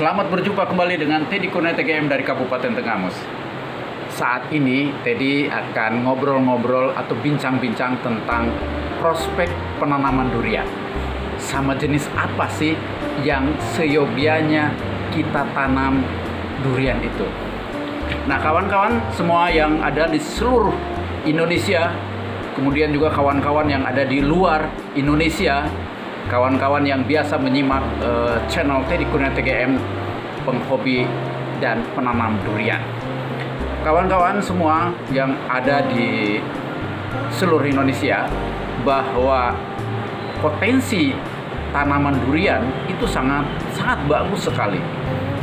Selamat berjumpa kembali dengan Teddy Kurnia TGM dari Kabupaten Tenggamus. Saat ini Teddy akan ngobrol-ngobrol atau bincang-bincang tentang prospek penanaman durian. Sama jenis apa sih yang seyogianya kita tanam durian itu? Nah, kawan-kawan semua yang ada di seluruh Indonesia, kemudian juga kawan-kawan yang ada di luar Indonesia, kawan-kawan yang biasa menyimak channel Teddy Kurnia TGM, penghobi dan penanam durian. Kawan-kawan semua yang ada di seluruh Indonesia, bahwa potensi tanaman durian itu sangat bagus sekali.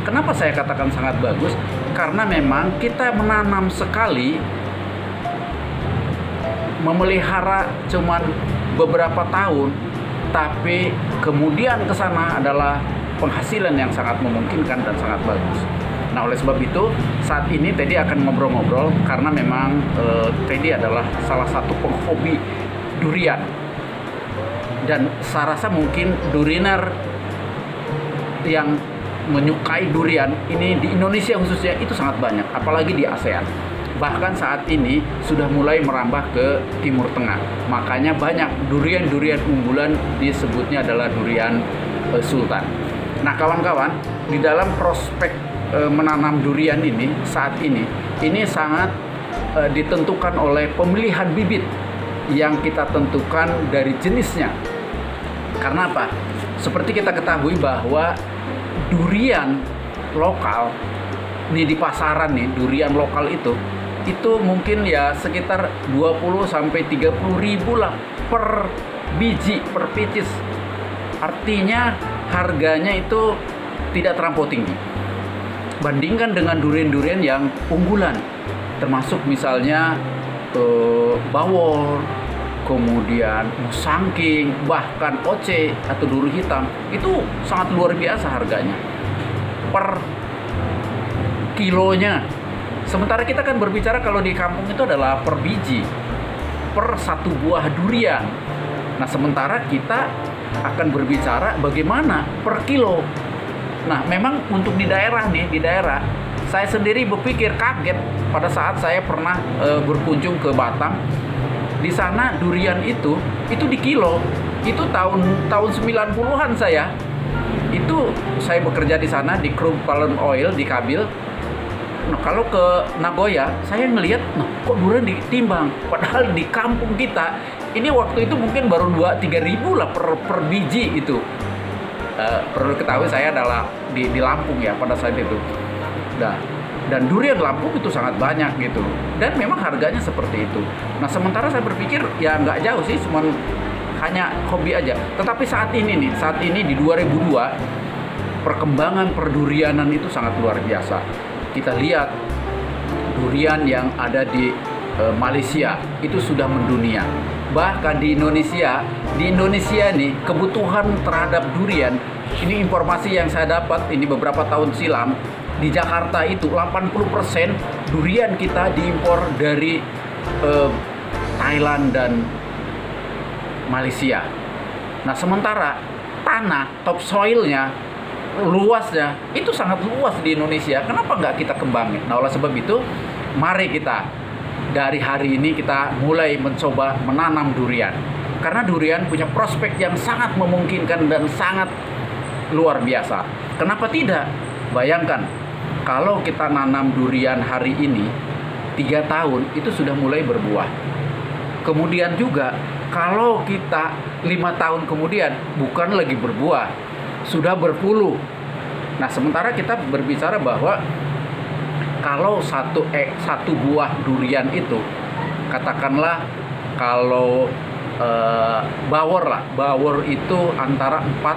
Kenapa saya katakan sangat bagus? Karena memang kita menanam sekali, memelihara cuman beberapa tahun, tapi kemudian ke sana adalah penghasilan yang sangat memungkinkan dan sangat bagus. Nah, oleh sebab itu saat ini Teddy akan ngobrol-ngobrol karena memang Teddy adalah salah satu penghobi durian, dan saya rasa mungkin duriner yang menyukai durian ini di Indonesia khususnya itu sangat banyak, apalagi di ASEAN. Bahkan saat ini sudah mulai merambah ke Timur Tengah. Makanya banyak durian-durian unggulan disebutnya adalah durian sultan. Nah, kawan-kawan, di dalam prospek menanam durian ini saat ini sangat ditentukan oleh pemilihan bibit yang kita tentukan dari jenisnya. Karena apa? Seperti kita ketahui bahwa durian lokal nih di pasaran nih, durian lokal itu mungkin ya sekitar 20 sampai 30 ribu lah per biji, per picis. Artinya harganya itu tidak terlampau tinggi. Bandingkan dengan durian-durian yang unggulan, termasuk misalnya bawor, kemudian musangking, bahkan oce atau duri hitam, itu sangat luar biasa harganya per kilonya. Sementara kita kan berbicara kalau di kampung itu adalah per biji, per satu buah durian. Nah, sementara kita akan berbicara bagaimana per kilo. Nah, memang untuk di daerah nih, saya sendiri berpikir kaget pada saat saya pernah berkunjung ke Batam. Di sana durian itu di kilo. Itu tahun 90-an saya. Itu saya bekerja di sana di Krung Palm Oil di Kabil. Nah, kalau ke Nagoya, saya ngelihat, nah kok durian ditimbang? Padahal di kampung kita, ini waktu itu mungkin baru 2-3 ribu lah per biji itu. Perlu ketahui saya adalah di Lampung ya pada saat itu. Nah, dan durian Lampung itu sangat banyak gitu. Dan memang harganya seperti itu. Nah, sementara saya berpikir ya nggak jauh sih, cuma hanya hobi aja. Tetapi saat ini di 2002, perkembangan perdurianan itu sangat luar biasa. Kita lihat durian yang ada di Malaysia itu sudah mendunia. Bahkan di Indonesia nih kebutuhan terhadap durian, ini informasi yang saya dapat ini beberapa tahun silam, di Jakarta itu 80% durian kita diimpor dari Thailand dan Malaysia. Nah, sementara tanah topsoilnya, luasnya itu sangat luas di Indonesia. Kenapa nggak kita kembangin? Nah, oleh sebab itu mari kita dari hari ini kita mulai mencoba menanam durian, karena durian punya prospek yang sangat memungkinkan dan sangat luar biasa. Kenapa tidak? Bayangkan kalau kita nanam durian hari ini 3 tahun itu sudah mulai berbuah. Kemudian juga kalau kita 5 tahun kemudian bukan lagi berbuah, sudah berpuluh. Nah, sementara kita berbicara bahwa kalau satu buah durian itu, katakanlah kalau bawor itu antara 4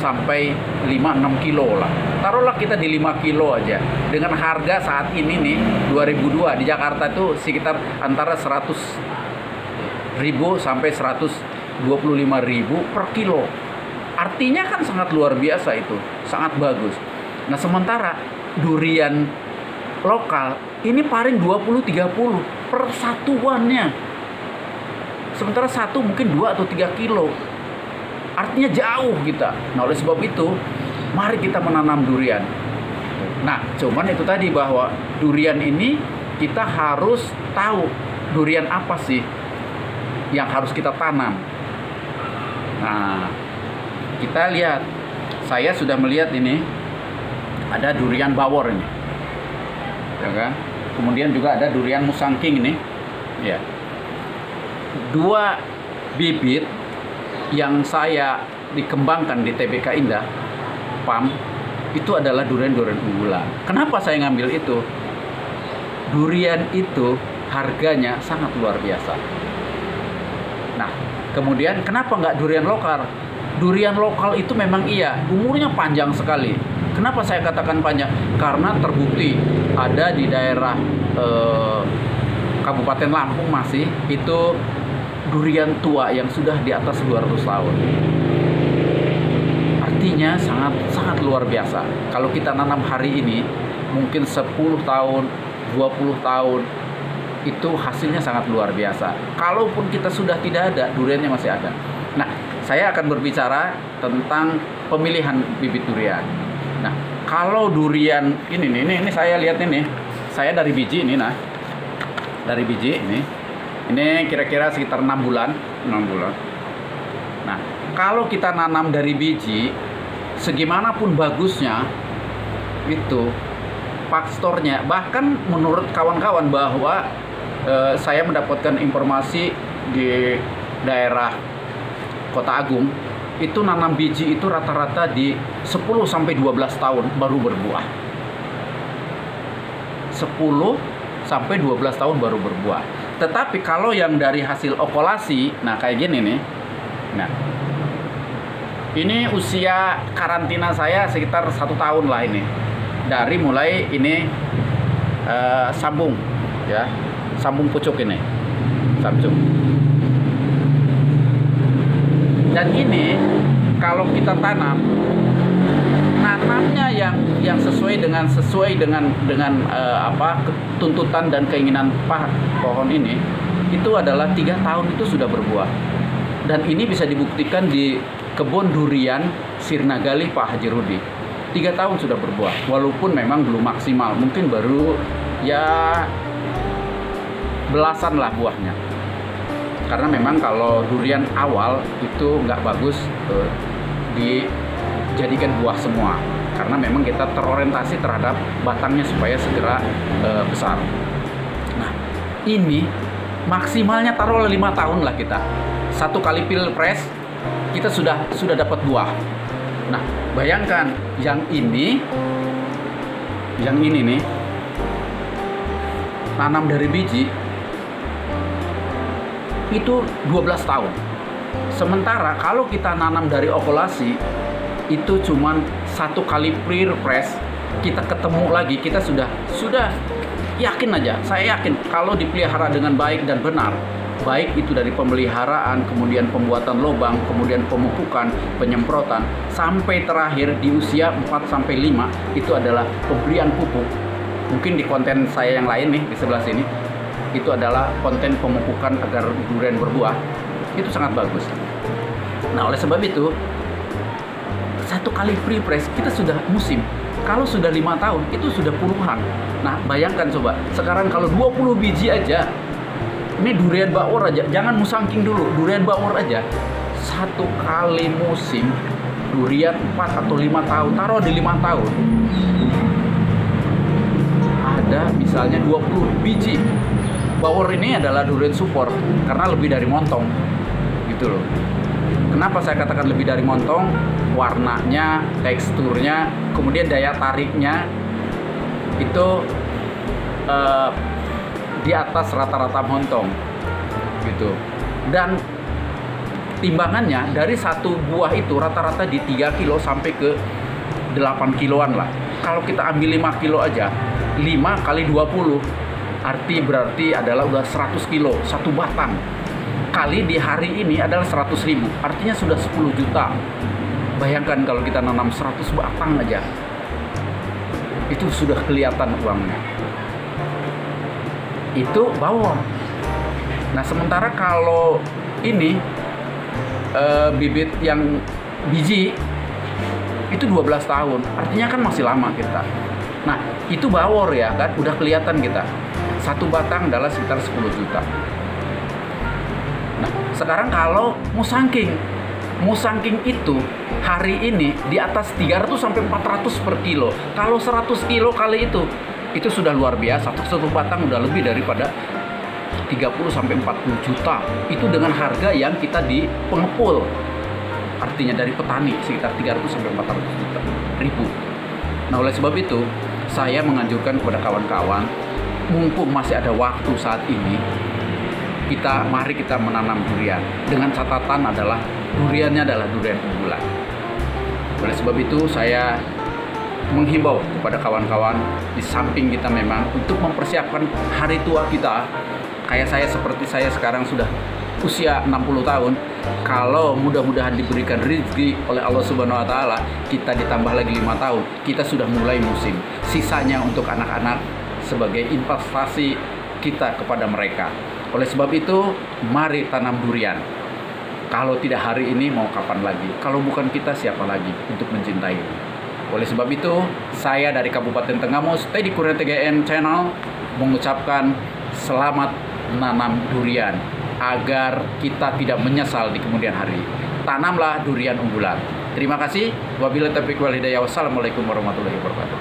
sampai 5-6 kilo lah. Taruhlah kita di 5 kilo aja. Dengan harga saat ini nih 2002 di Jakarta itu sekitar antara 100.000 sampai 125.000 per kilo. Artinya kan sangat luar biasa itu, sangat bagus. Nah, sementara durian lokal ini paling 20-30 per satuannya. Sementara satu mungkin 2 atau 3 kilo. Artinya jauh kita. Nah, oleh sebab itu mari kita menanam durian. Nah, cuman itu tadi bahwa durian ini kita harus tahu durian apa sih yang harus kita tanam. Nah, kita lihat, saya sudah melihat ini ada durian bawor ini, ya kan? Kemudian juga ada durian musangking ini, ya. Dua bibit yang saya dikembangkan di TBK Indah PAM itu adalah durian-durian unggulan. Kenapa saya ngambil itu? Durian itu harganya sangat luar biasa. Nah, kemudian kenapa nggak durian lokal? Durian lokal itu memang iya, umurnya panjang sekali. Kenapa saya katakan panjang? Karena terbukti ada di daerah Kabupaten Lampung masih itu durian tua yang sudah di atas 200 tahun. Artinya sangat luar biasa. Kalau kita nanam hari ini, mungkin 10 tahun, 20 tahun, itu hasilnya sangat luar biasa. Kalaupun kita sudah tidak ada, duriannya masih ada. Nah, saya akan berbicara tentang pemilihan bibit durian. Nah, kalau durian ini saya lihat ini, saya dari biji ini, nah, dari biji ini kira-kira sekitar 6 bulan. Nah, kalau kita nanam dari biji, segimanapun bagusnya itu faktornya, bahkan menurut kawan-kawan bahwa saya mendapatkan informasi di daerah Kota Agung itu nanam biji itu rata-rata di 10 sampai 12 tahun baru berbuah. 10 sampai 12 tahun baru berbuah. Tetapi kalau yang dari hasil okulasi, nah kayak gini nih. Nah, ini usia karantina saya sekitar 1 tahun lah ini. Dari mulai ini sambung, ya, sambung pucuk ini, sambung. Dan ini kalau kita tanamnya yang sesuai dengan tuntutan dan keinginan pohon ini, itu adalah 3 tahun itu sudah berbuah. Dan ini bisa dibuktikan di kebun durian Sirnagali Pak Haji Rudi. 3 tahun sudah berbuah, walaupun memang belum maksimal, mungkin baru ya belasan lah buahnya. Karena memang kalau durian awal itu nggak bagus dijadikan buah semua, karena memang kita terorientasi terhadap batangnya supaya segera besar. Nah, ini maksimalnya taruh 5 tahun lah kita. 1 kali pilpres kita sudah dapat buah. Nah, bayangkan yang ini nih, tanam dari biji itu 12 tahun. Sementara kalau kita nanam dari okulasi itu cuman 1 kali pre-press, kita ketemu lagi, kita sudah yakin aja. Saya yakin kalau dipelihara dengan baik dan benar, baik itu dari pemeliharaan, kemudian pembuatan lubang, kemudian pemupukan, penyemprotan, sampai terakhir di usia 4-5 itu adalah pemberian pupuk. Mungkin di konten saya yang lain nih di sebelah sini, itu adalah konten pemupukan agar durian berbuah. Itu sangat bagus. Nah, oleh sebab itu 1 kali pre-press kita sudah musim. Kalau sudah 5 tahun itu sudah puluhan. Nah, bayangkan coba, sekarang kalau 20 biji aja, ini durian bawor aja, jangan musangking dulu, durian bawor aja, 1 kali musim durian 4 atau 5 tahun, taruh di 5 tahun ada misalnya 20 biji. Bawor ini adalah durian support karena lebih dari montong gitu loh. Kenapa saya katakan lebih dari montong? Warnanya, teksturnya, kemudian daya tariknya itu di atas rata-rata montong gitu. Dan timbangannya dari 1 buah itu rata-rata di 3 kilo sampai ke 8 kiloan lah. Kalau kita ambil 5 kilo aja, 5 kali 20 berarti adalah udah 100 kilo 1 batang, kali di hari ini adalah 100.000, artinya sudah 10 juta. Bayangkan kalau kita nanam 100 batang aja, itu sudah kelihatan uangnya. Itu bawor. Nah, sementara kalau ini bibit yang biji itu 12 tahun. Artinya kan masih lama kita. Nah, itu bawor ya kan, udah kelihatan kita. Satu batang adalah sekitar 10 juta. Nah, sekarang kalau musangking itu hari ini di atas 300 sampai 400 per kilo. Kalau 100 kilo kali itu sudah luar biasa. Satu batang udah lebih daripada 30 sampai 40 juta. Itu dengan harga yang kita di pengepul. Artinya dari petani sekitar 300 sampai 400 juta ribu. Nah, oleh sebab itu saya menganjurkan kepada kawan-kawan, mumpung masih ada waktu saat ini, mari kita menanam durian. Dengan catatan adalah duriannya adalah durian unggulan. Oleh sebab itu saya menghimbau kepada kawan-kawan, di samping kita memang untuk mempersiapkan hari tua kita, kayak seperti saya sekarang sudah usia 60 tahun, kalau mudah-mudahan diberikan rezeki oleh Allah Subhanahu wa taala, kita ditambah lagi 5 tahun, kita sudah mulai musim. Sisanya untuk anak-anak sebagai investasi kita kepada mereka. Oleh sebab itu, mari tanam durian. Kalau tidak hari ini, mau kapan lagi? Kalau bukan kita, siapa lagi untuk mencintai? Oleh sebab itu, saya dari Kabupaten Tenggamus, Teddy Kurnia TGN Channel, mengucapkan selamat menanam durian, agar kita tidak menyesal di kemudian hari. Tanamlah durian unggulan. Terima kasih. Wabillahi taufiq wal hidayah. Wassalamualaikum warahmatullahi wabarakatuh.